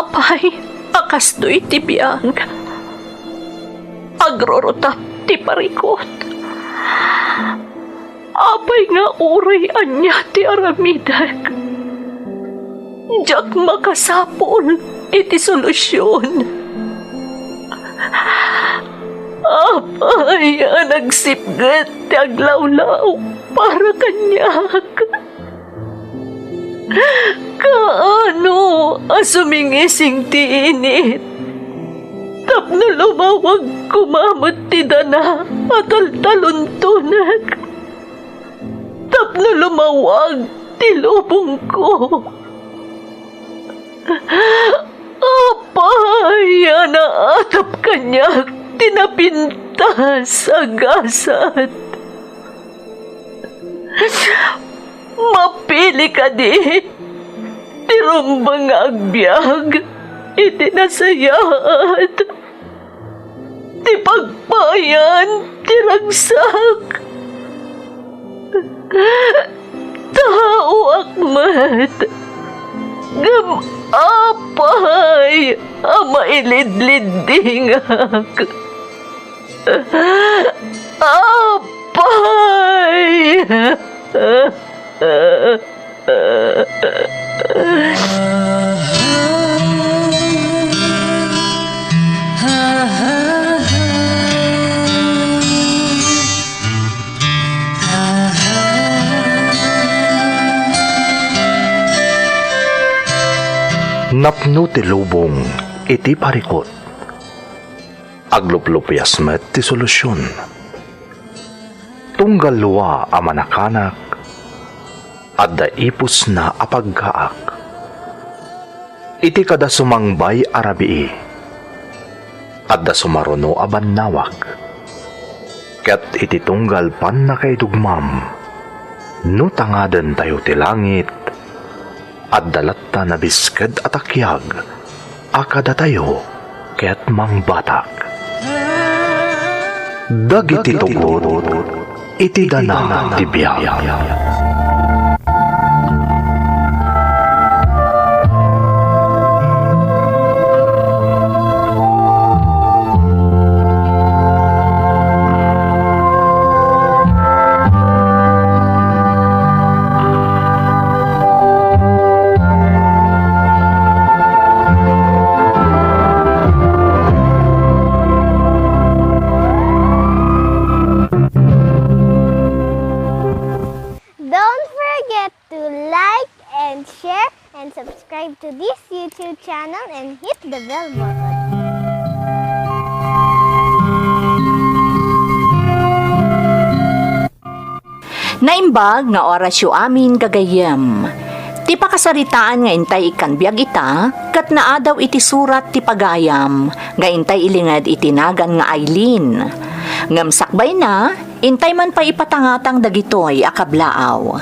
Apay, akastoy ti biyang. Agrorotap ti parikot. Apay nga uray anya ti aramidag. Diyak makasapol iti solusyon. Apay, nagsipgat ti aglawlaw para kanyak. Kaano sumingising ti init? Tapno lumawag kumamot ti dana at altaluntunag. Tapno lumawag ti lubong ko. Apay, naatap kanyak tinapintas agasat. Mapili ka di, tirumbang agbyag, itinasayat, ti pagpayan, tiragsak. Tao akmat, gam apay, mailidlidingak. Apay! Napno ti lubong iti parikot. Agluplupyas met ti solusyon. Tunggal luwa a manakanak at daipos na apagkaak. Iti kada sumangbay arabii at da sumaruno aban nawak. Ket iti tunggal pan na kay dugmam no tangaden tayo ti langit at dalatta na bisked at akyag akada tayo ket mangbatak. Dagiti tugot iti danang ti biyag. Don't forget to like and share and subscribe to this YouTube channel and hit the bell button. Naimbag nga orasyo amin gagayem. Ti pakasaritaan nga intay ikan biag ita, kat naadaw iti surat ti pagayam, nga intay ilingad itinagan nga Aileen. Ngamsakbay na, intay man pa ipatangatang dagitoy akablaaw.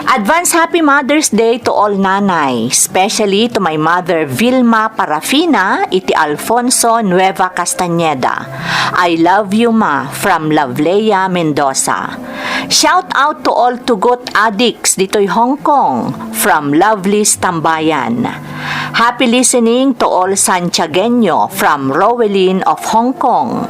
Advance Happy Mother's Day to all nanay, especially to my mother Vilma Parafina, iti Alfonso Nueva Castañeda. I love you ma, from Lovelea Mendoza. Shout out to all tugot addicts dito'y Hong Kong, from Lovely's Tambayan. Happy listening to all Santiagueño from Rowelin of Hong Kong.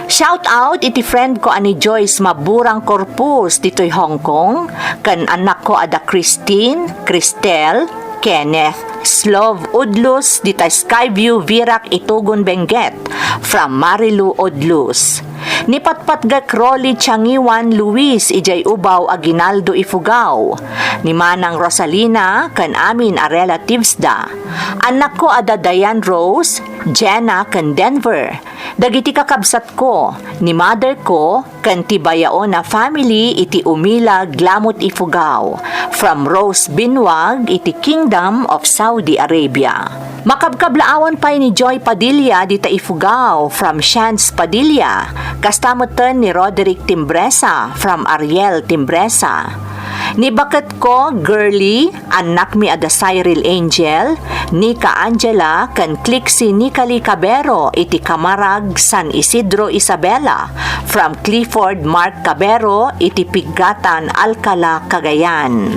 Shout out iti friend ko ani Joyce Maburang Corpus dito'y Hong Kong, kan anak ko ada Christine, Cristel, Kenneth, Slov Udlus dito'y Skyview Virac Itugon Benguet from Marilu Udlus. Ni Patpatga Crowley Changiwan Luis ijay Ubaw Aguinaldo Ifugao. Ni Manang Rosalina kan amin a relatives da. Anak ko ada Diane Rose, Jenna kan Denver. Dagiti kakabsat ko, ni mother ko kan tibayao na family iti Umila Glamut Ifugao from Rose Binwag iti Kingdom of Saudi Arabia. Makabkablaawan pa ni Joy Padilla dita Ifugao from Shans Padilla. Kastamutan ni Roderick Timbresa from Ariel Timbresa. Ni baket ko Girly, anak mi ada Cyril Angel, Nika Angela, kan Clixie Nicali Cabero, iti Camarag San Isidro Isabela, from Clifford Mark Cabero, iti Pigatan Alcala, Cagayan.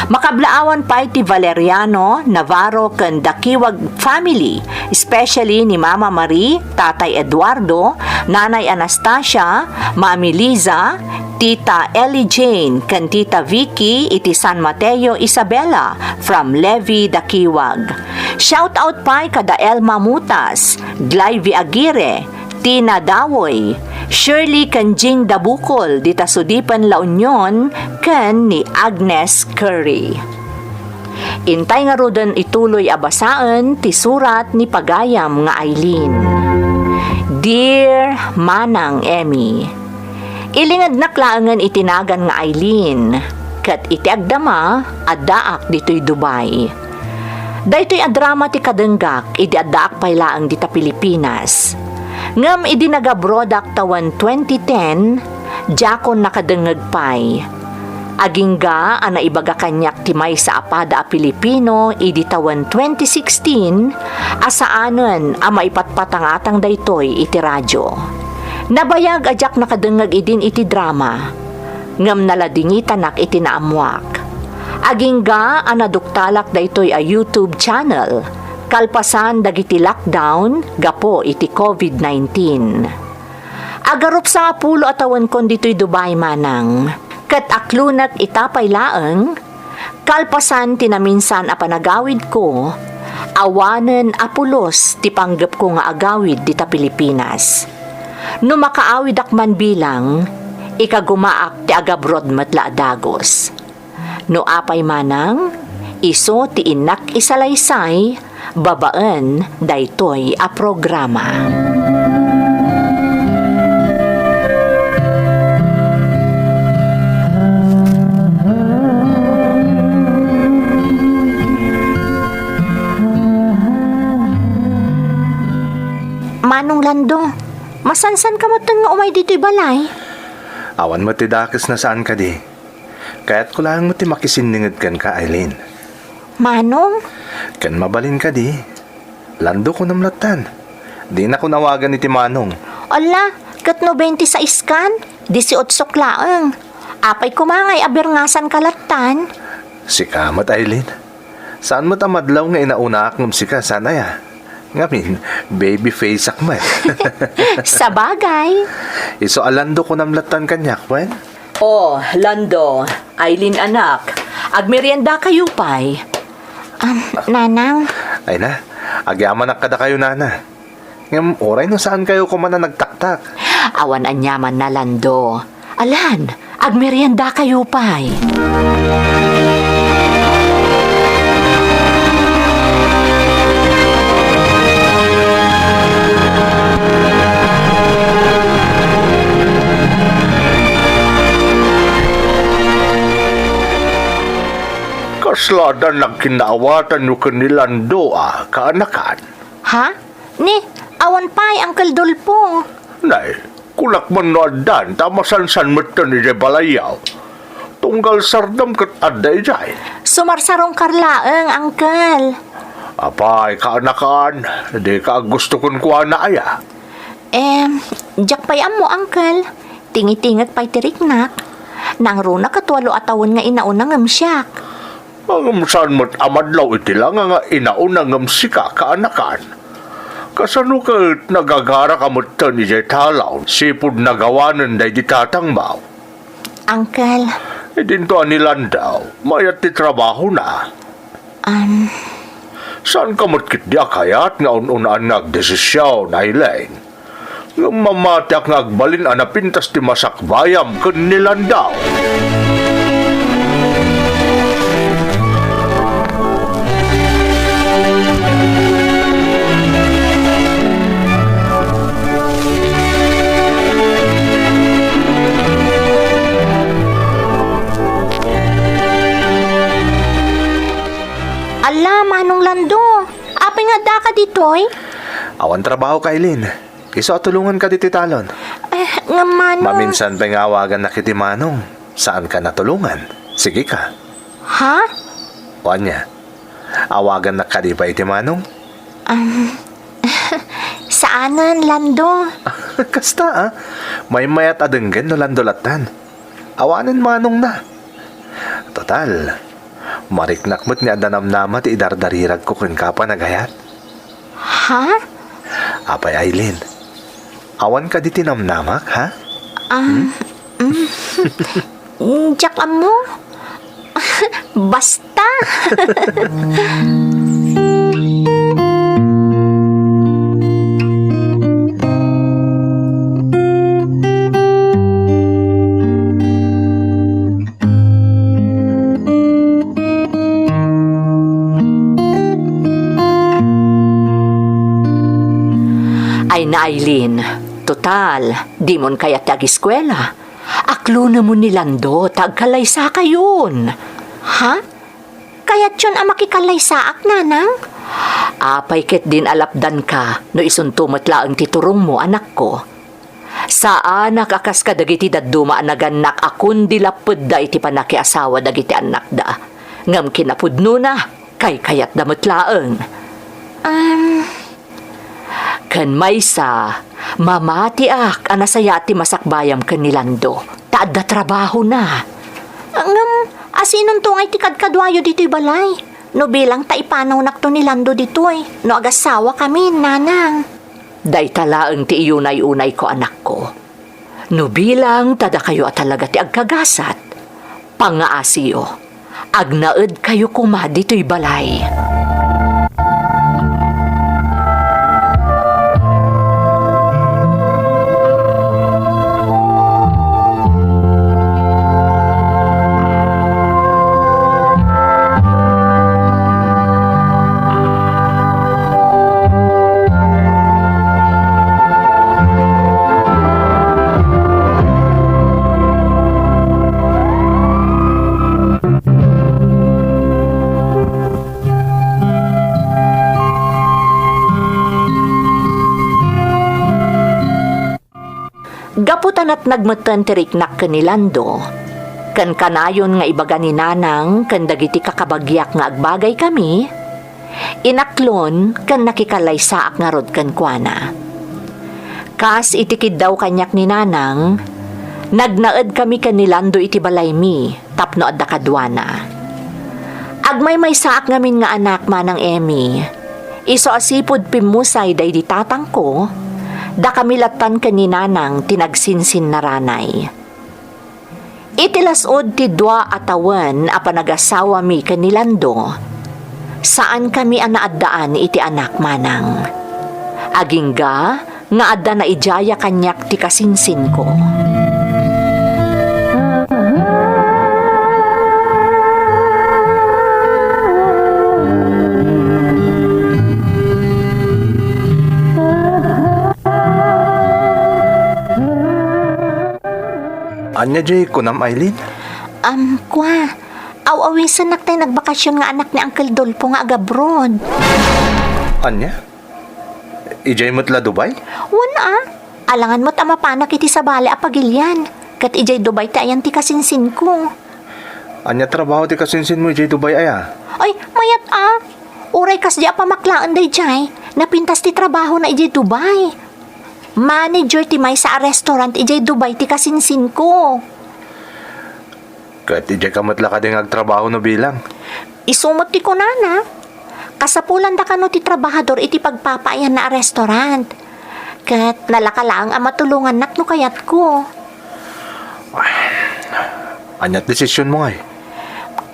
Makablaawan pa iti Valeriano, Navarro ken Dakiwag family, especially ni Mama Marie, Tatay Eduardo, Nanay Anastasia, Mami Liza, Tita Ellie Jane, ken Tita Vicky iti San Mateo Isabela from Levi Dakiwag. Shout out pa kada Elma Mutas, Glyvy Aguirre, Tina Dawoy, Shirley Kanjing Dabukol, dita Sudipan La Union, ken ni Agnes Curry. Intay nga rodon ituloy abasaan ti surat ni Pagayam nga Aileen. Dear Manang Emmy, ilingad naklaangan itinagan nga Aileen, kat iti agdama, addaak dito'y Dubai. Daytoy adrama ti kadenggak, idi addaak paylaang dita Pilipinas. Ngam idi nagabrodak tawan 2010, jakon nakadengeg pay. Agingga ana ibaga kanyak timay sa apada a Pilipino idi tawan 2016, asaanen a maipatpatangatang daytoy iti radyo. Nabayag ajak nakadengeg idin iti drama. Ngam naladingitanak iti naamwak. Agingga ana duktalak daytoy a YouTube channel. Kalpasan dagiti lockdown gapo iti COVID-19. Agarup sa apulo atawan kon dito'y Dubai manang. Kat aklunak itapay laeng, kalpasan tinaminsan a panagawid ko, awanen apulos ti panggap ko nga agawid dita Pilipinas. No makaawid akman bilang, ikagumaak ti agabrod matla dagos. No apay manang, iso ti inak isalaysay, babaan daytoy a programa. Manong Lando, masansan ka mo nga umay dito'y balay? Awan mo ti dakes na saan ka di. Kaya't ko lang mo ti makisiningid kan ka, Aileen. Manong? Kan mabalin ka di. Lando ko namlatan. Di na ko nawagan iti Manong. Ala, kat 90 sa iskan, 18 laeng. Apay kumangay abirngasan kalatan. Si kamat, Aileen. Saan mo tamadlaw nga inaunaak ngam si ka, sana ya? Ngamin, baby face akman. Sa bagay. Iso alando ko namlatan kanyak, wen? Oh, Lando, Aileen anak, agmerienda kayo pay. Nanang? Ay na, agyaman na kada kayo, nana. Ngam, oray no saan kayo kumana nagtaktak? Awan anyaman na Lando. Alan, agmerienda kayo pay. Kasladan ng kinaawatan nyo kanilando, kaanakan. Ha? Ni, awan pay, Uncle Dolpo. Nay, kulak man no adan, tamasansan mata ni Balayaw. Tunggal sardam kat aday jay. Sumarsarong karlaeng, Uncle. Apay, kaanakan, di ka gusto kong kuha na aya. Jak pay mo, Uncle. Tingi-tingat pay tiriknak. Nang runa katwalo atawon nga inaunang amsyak. Ang saan mo't amadlaw iti lang nga inaunang ngamsika kaanakan. Kasano ka nagagara ka mo't ni jay talaw, sipod nagawanan day di tatangbaw. Uncle. Dinto anilan daw, mayat ti trabaho na. Saan ka mo't kit di akayat nga ununaan nagdesisyaw na ilain? Nga mamatiak nga agbalin anapintas ti masakbayam kanilan daw. Ala, Manong Lando. Apay nga da ka ditoy? Awan trabaho ka, Eileen. Iso tulungan ka diti talon. Nga Manong... Maminsan pa nga awagan na kiti Manong. Saan ka natulungan? Sige ka. Ha? Wanya, awagan na ka di pa iti Manong? Saanan, Lando? Kasta may mayat adenggen no landolatan. Awanin Manong na. Total, Mariknak mo't ni adanamnama ti idardarirag ko ken kapa nagayat. Ha? Apay Aileen, awan ka di tinamnamak, ha? Diyak mo? Basta. Ay na Aileen, total, di mon kaya tag-eskwela. Aklo na mo ni Lando, tagkalaysa kayon. Ha? Kaya't yun ang makikalaysaak, nanang? Apay ket din alapdan ka, no isuntumot laang titurong mo, anak ko. Saan nakakas ka dagiti daduma naganak akun dilapod da iti panakiasawa dagiti anak da. Ngam kinapudno na, kay kayat damot laang. Kan maysa, mamatiak anasaya ti masakbayam ken ni Lando. Taadda trabaho na. Asinon to ngay ti kadkadwayo dito'y balay. No bilang taipanaw nakto ni Lando dito'y. No agasawa kami, nanang. Day talaang ti iyunay-unay ko anak ko. No bilang tada kayo at talaga ti agkagasat. Pangaasiyo, agnaed kayo kuma dito'y balay. Gaputan at nagmatan tiriknak ka ni Lando. Kan kanayon nga ibaga ni nanang kan dagiti kakabagyak nga agbagay kami, inaklon kan nakikalaysaak nga rod kan kuana. Kas itikid daw kanyak ni nanang, nagnaed kami kan ni Lando iti balay mi, tapno adda kadwana. Agmay saak ngamin nga anak manang Emmy, iso asipod pimusay day di tatang ko, da kami latan kaninanang tinagsinsin na ranay. Itilasod ti dua atawan a panagasawa mi kanilando. Saan kami ang naaddaan iti anak manang? Agingga nga adda na ijaya kanyak ti kasinsin ko. Anya jay kunam Aileen? Kwa. Aw-awisan nak tayo nagbakasyon nga anak ni Uncle Dolpo nga agabroad. Anya? Ijay mo't la Dubai? Wala. Alangan mo't amapanak iti sa bali apagilyan. Kat ijay Dubai tayan ti kasinsin ko. Anya trabaho ti kasinsin mo ijay Dubai aya? Ay, mayat Uray kas di apamaklaan day jay. Napintas ti trabaho na ijay Dubai. Manager ti may sa restaurant ijay Dubai ti kasinsin ko. Kat ijay kamot la ka din agtrabaho no bilang. Isumot ti ko nana. Kasapulan da kano ti trabahador iti pagpapayan na restaurant. Kat nalakalaang ang matulungan nak no kayat ko. Anyat desisyon mo ngay?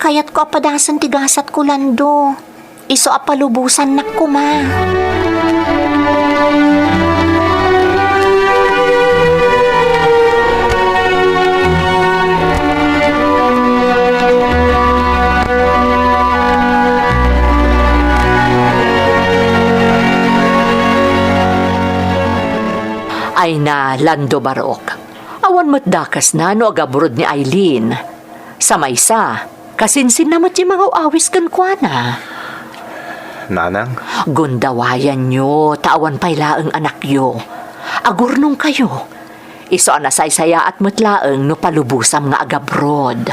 Kayat ko apadasan ti gasat ko Lando. Iso apalubusan nak ko ma. Ay na Lando Barok. Awan mo't dakas na no agabrod ni Aileen. Sa maysa, kasinsin na mo't yung mga awis kan kuana. Nanang? Gundawayan nyo, tawan paylaang anak yo. Agurnong kayo. Iso anasaysaya at mutlaang no palubusam nga agabrod.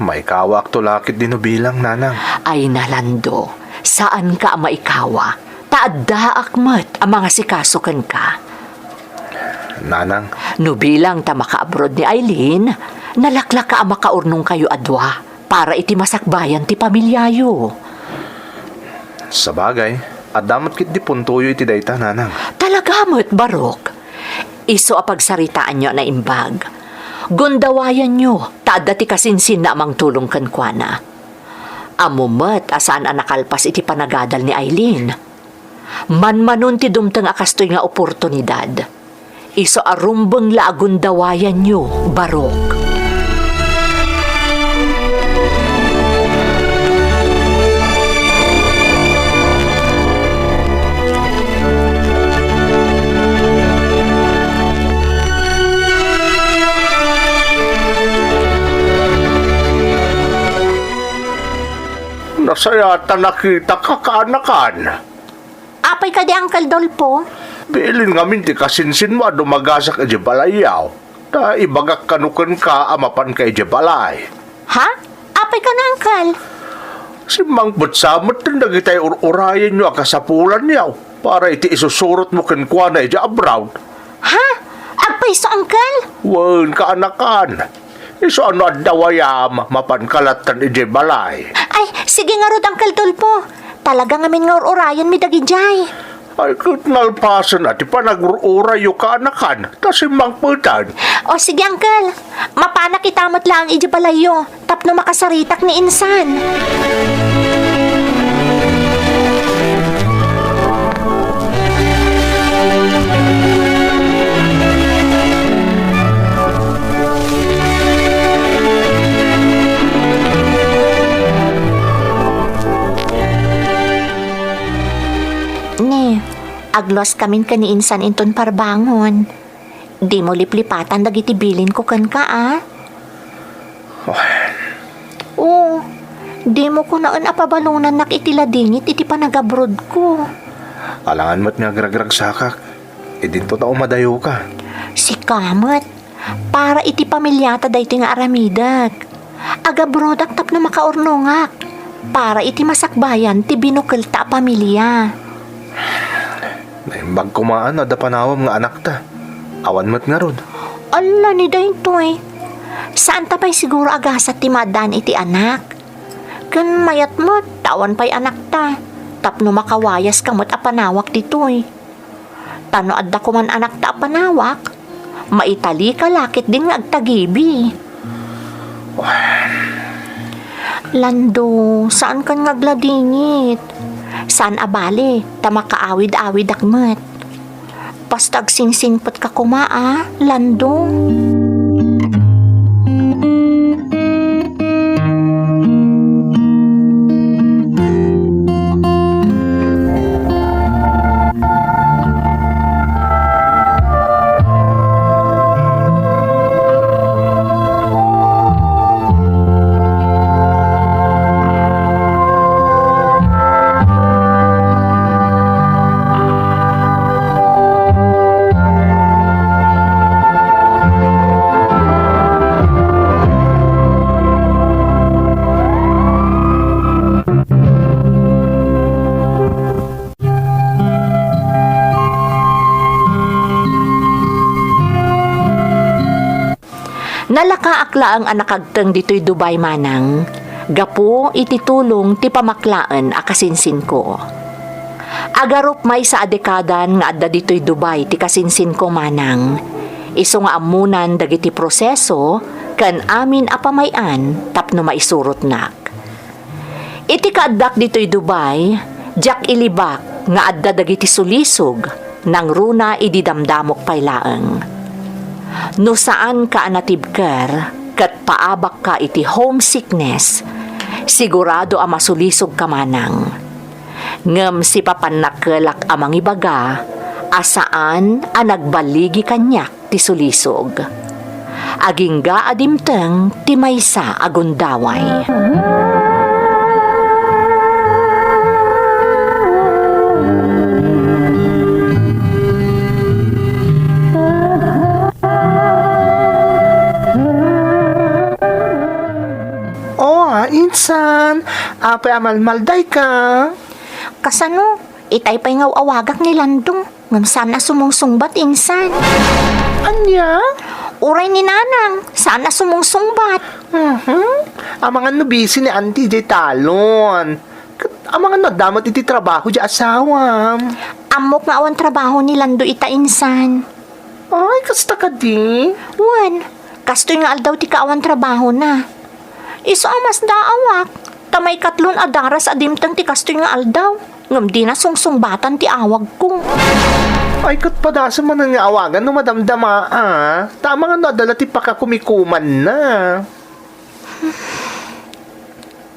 May kawak to lakit din no bilang, nanang. Ay na Lando, saan ka maikawa? Taadda akmat ang mga sikasukan ka. Nanang? No bilang ta makaabroad ni Aileen, nalaklak ka ang makaurnong kayo adwa, para iti masakbayan ti pamilyayo. Sa bagay, at damat kit di puntuyo iti dayta, nanang. Talaga mo't barok. Iso a pagsaritaan nyo na imbag. Gundawayan nyo, tada ti kasinsin na amang tulong kankwana. Amumat asaan a nakalpas iti panagadal ni Aileen. Manmanon ti dumtang akastoy nga oportunidad. Iso arumbeng la agundawayan nyo, barok. Nasayata nakita ka kaanakan. Apay ka di Uncle Dolpo? Bilin ngamin ti kasinsin mo dumagasak iti balayaw. Ta ibagak kanukan ka amapan ka iti balay. Ha? Apay ka na, Uncle? Si Mang Butsamot din nagitay urayan nyo akasapulan niyaw para iti isusurot mo kenkwana iti abroad. Ha? Agpay so, Uncle? Wan kaanakan. Iso ano adawayam mapankalatan iti balay. Ay, sige nga rod, Uncle Dolpo. Talaga ngamin nga urayan mi dagijay. Ay kut nalpasan at ipanag-urayo kaanakan. Ta si Mang Putan. O sige, Uncle. Mapana kitamot lang iji balayo. Tapno makasaritak ni insan. Ne, aglos kamin ka ni insan inton parbangon. Di mo liplipatan dagiti bilin ko kan ka, ah? Oo, di mo ko naan apabalunan nak itiladingit iti panagabroad ko. Alangan mo't nga gragrag sakak. E dinto ta umadayo ka. Si Kamat, para iti pamilyata dayto nga aramidag. Agabroad ak tap na makaurnongak. Para iti masakbayan ti binukil ta pamilya. Naimbag kumaan ada panawam nga anak ta. Awan mo't nga rod. Ala ni dayto eh. Saan ta pa'y siguro agasat ti madan iti anak? Kan mayat mo, tawan pa'y anak ta. Tapno makawayas kamot apanawak dito eh. Tano adda ko man anak ta apanawak. Maitali ka lakit din nga agtagibi. Lando, saan kan ngagladingit? Saan abali, ta makaawid-awid akmat. Pastag sinsinpot ka kumaa, Lando. Nalakaakla ang anakagteng dito'y Dubai manang. Gapo ititulong ti pamaklaan akasinsin ko. Agarup may sa adekadan nga adda dito'y Dubai ti kasinsin ko manang. Iso nga amunan dagiti proseso kan amin apamayan tapno maisurot nak. Iti kaaddak dito'y Dubai, jak ilibak nga adda dagiti sulisog nang runa ididamdamok paylaeng. No saan ka anatibker, kat paabak ka iti homesickness, sigurado ang masulisog ka manang. Ngem si papannakelak amang ibaga, asaan ang nagbaligi kanyak ti sulisog. Agingga adimteng ti maysa agundaway. Insan, apay amalmalday ka. Kasano, itay pa'y ngaw awagak ni Landong, ngam sana sumungsungbat insan. Anya? Uray ni Nanang, sana sumungsungbat. Ang mga nubisi ni Auntie J. Talon. Ang mga nadamat iti trabaho di asawam. Amok nga awan trabaho ni Lando ita insan. Ay, kasta ka di. Wan, kastoy nga aldaw ti kaawan trabaho na. Iso amas daawak. Tamay katlon adaras adimtang ti kastoy nga aldaw. Ngam di na sungsungbatan ti awag ko. Ay, kat padasa man ang awagan no madamdama Tama nga nadala ti pakakumikuman na.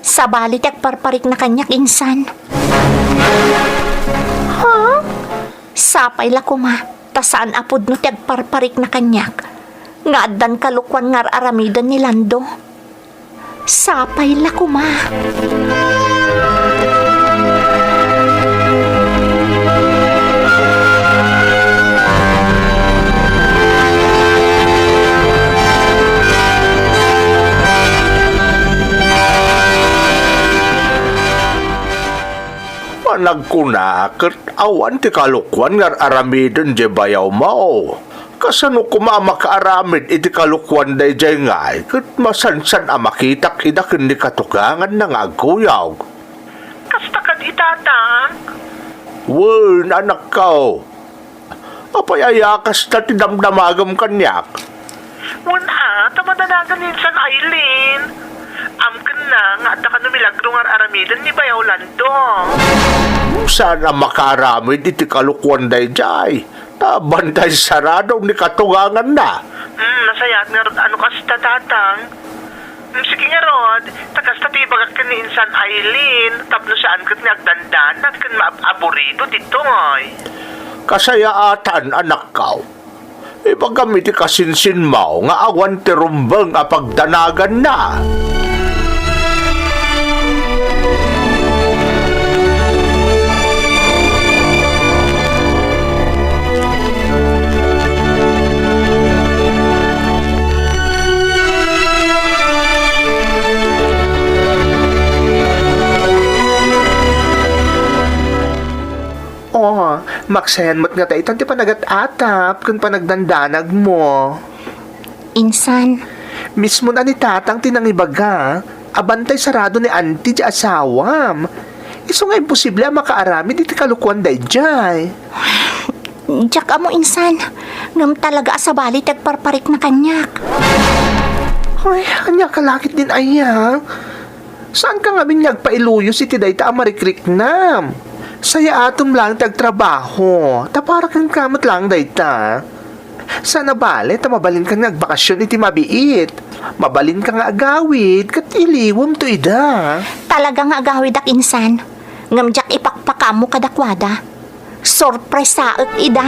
Sa balit yak parparik na kanyak insan. Ha? Sapay la kuma. Tasaan apod no ti agparparik na kanyak. Nga addan kalukwan ngar aramidan ni Lando. Sapay la kuma. Nagkunakat awan ti kalukwan nga aramidon di bayaw mao. Kasano kuma makaaramid iti kalukwan day jay ngay kat masansan amakitak idakin ni katugangan ng agkuyaw. Kasta ka di, tatang? Wen, anak ko. Apayayakas na tinamdamagam kanyak. Wala, tamadanagan minsan Aileen. Amken na nga at ka numilagro nga aramidan ni Bayaw Lando. Sana makaramid iti kalukwan day jay. Bantay sarado ni katugangan na. Nasayat nga ano kasta, tatang? Sige nga, Rod. Takasta ti bagak ka ni Insan Aileen. Tapno saan kat ni agdandan at kan maaburido dito, ay. Kasayaatan, anak ko. Ipagamit ti kasinsin mo nga awan ti rumbang apagdanagan na. Maksayan mo't nga tayo ti panagat-atap kung panagdandanag mo. Insan, Mismo na ni tatang tinangibaga, abantay sarado ni auntie di asawam. Iso nga imposible ang makaarami di ti kalukuan day jay. Diyak amo insan, ngam talaga sa balit agparparik na kanyak. Ay, anya kalakit din aya. Saan ka nga binyag pailuyos iti day ta amarikrik nam? Saya atom lang tagtrabaho, tapara kang kamot lang day ta. Sana bale, mabalin ka nga agbakasyon iti mabiit. Mabalin ka nga agawid, kat iliwam to ida. Talaga nga agawid ak insan, ngam diyak ipakpakamo kadakwada. Sorpresa ak ida.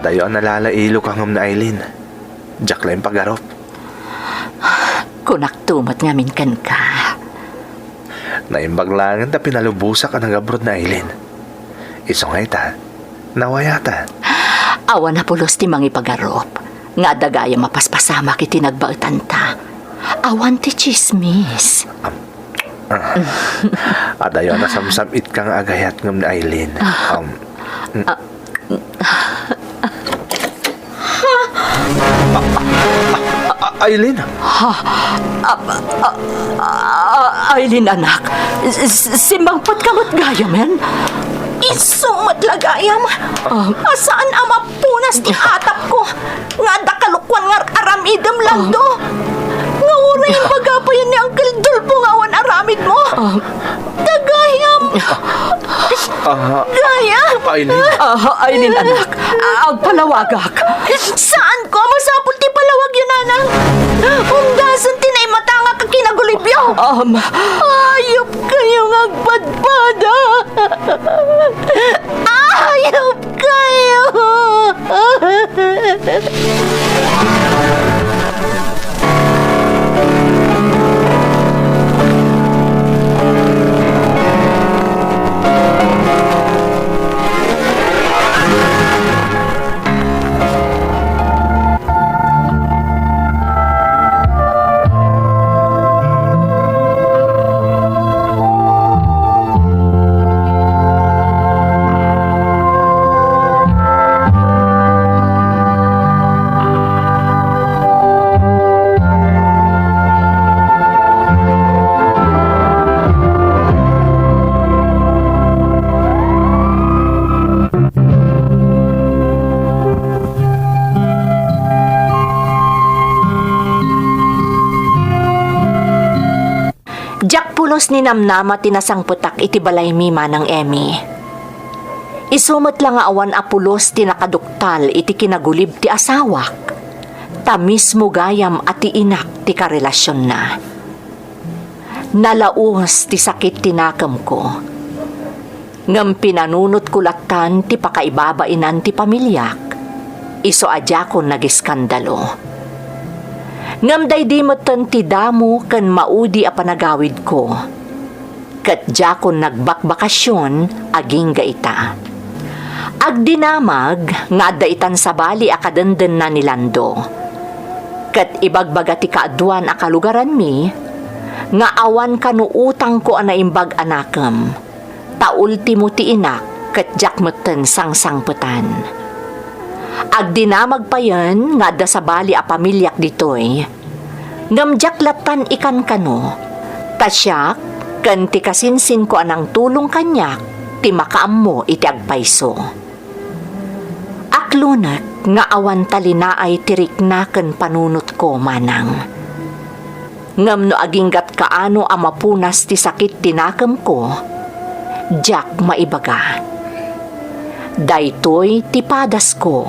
Dayo nalalailo kang na Aileen. Diyak lang pagarop. Kunak tumat nga minkan ka. Naimbag lang na pinalubusa ka ng abroad na Aileen. Iso nga ita, nawayata. Awan na pulos ti mangi pagarop. Nga dagaya mapaspasama kiti nagbautan ta. Awan ti chismis. Dayo na samsamit kang agayat ng na Aileen. Aileen? Aileen anak, simbangpat kamot gayam yan. Isumat lagayam. Asaan ama punas ti atap ko? Nga dakalukwan nga aramidam lang do. Nga uray ang pagapayan ni Uncle Dulpo nga awan aramid mo. Dagayam. Gayam. Aileen? Aileen anak, agpalawagak. Saan ko masapul ti palawag yun anang? Undasan tinay matanga ka kinagulibyo. Ayop kayong agpadpada! Ayop kayo! Jak pulos ni namnama tinasang putak iti balay mima ng Emmy. Isumot lang nga awan apulos tinakaduktal iti kinagulib ti asawak. Tamis mo gayam at inak ti karelasyon na. Nalaus ti sakit tinakam ko. Ngam pinanunot kulatan ti pakaibabainan ti pamilyak. Iso adya ko nagiskandalo. Ngam day di moten ti damo ken maudi a panagawid ko. Ket jakon nagbakbakasyon aging gaita. Agdinamag nga daitan sa bali a kadenden na ni Lando. Ket ibagbaga ti kaadwan a kalugaran mi nga awan kanu utang ko ana imbag anakem. Ta ultimo ti inak ket jak moten sangsangputan. Agdinamag pa yan nga da sa bali a pamilyak ditoy. Ngamjaklatan ikan kano. Tasyak, kan ti kasinsin ko anang tulong kanyak, ti makaammo iti agpayso. Aklunak nga awan talinaay tirik na kan panunot ko manang. Ngam no aginggat kaano amapunas ti sakit tinakam ko, jak maibaga. Daytoy ti padas ko.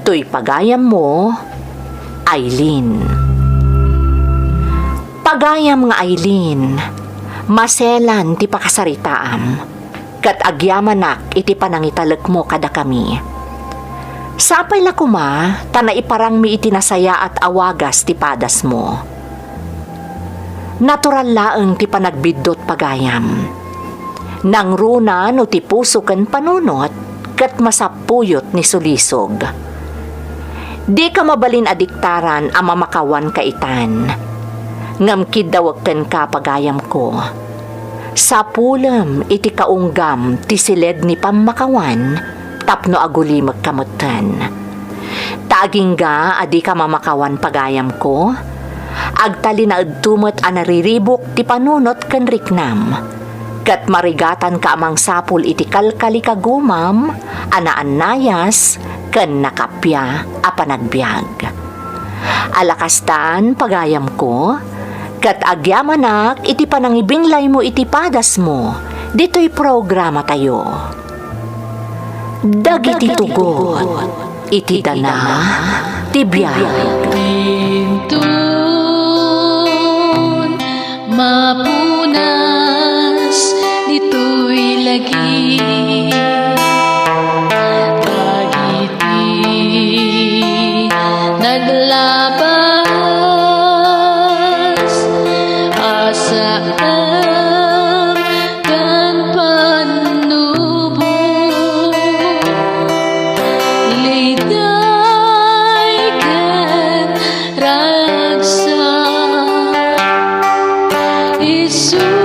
To'y pagayam mo, Aileen. Pagayam nga Aileen, maselan ti pakasaritaam, kat agyamanak iti panangitalag mo kada kami. Sapay la kuma, tanaiparang mi iti nasaya at awagas ti padas mo. Natural laeng ti panagbidot pagayam. Nang runa no ti puso ken panunot, kat masapuyot ni sulisog. Di ka mabalin adiktaran ang mamakawan kaitan. Ngamkid dawag ken ka pagayam ko. Sa pulam iti kaunggam ti siled ni pamakawan, tapno aguli magkamutan. Taagingga adi ka mamakawan pagayam ko, agtali na agtumot a nariribok ti panunot ken riknam. Kat marigatan ka amang sapul iti kalkali kagumam, anaan nayas, ken nakapya a panagbiag. Alakastan pagayam ko, kat agyamanak iti panangibinlay mo iti padas mo, dito'y programa tayo. Dagiti tugot, iti dana, tibiyag. Bintun, mapunas, dito'y lagi. Dagiti, naglabas, asaan kan panubo. Liday kan ragsa, isu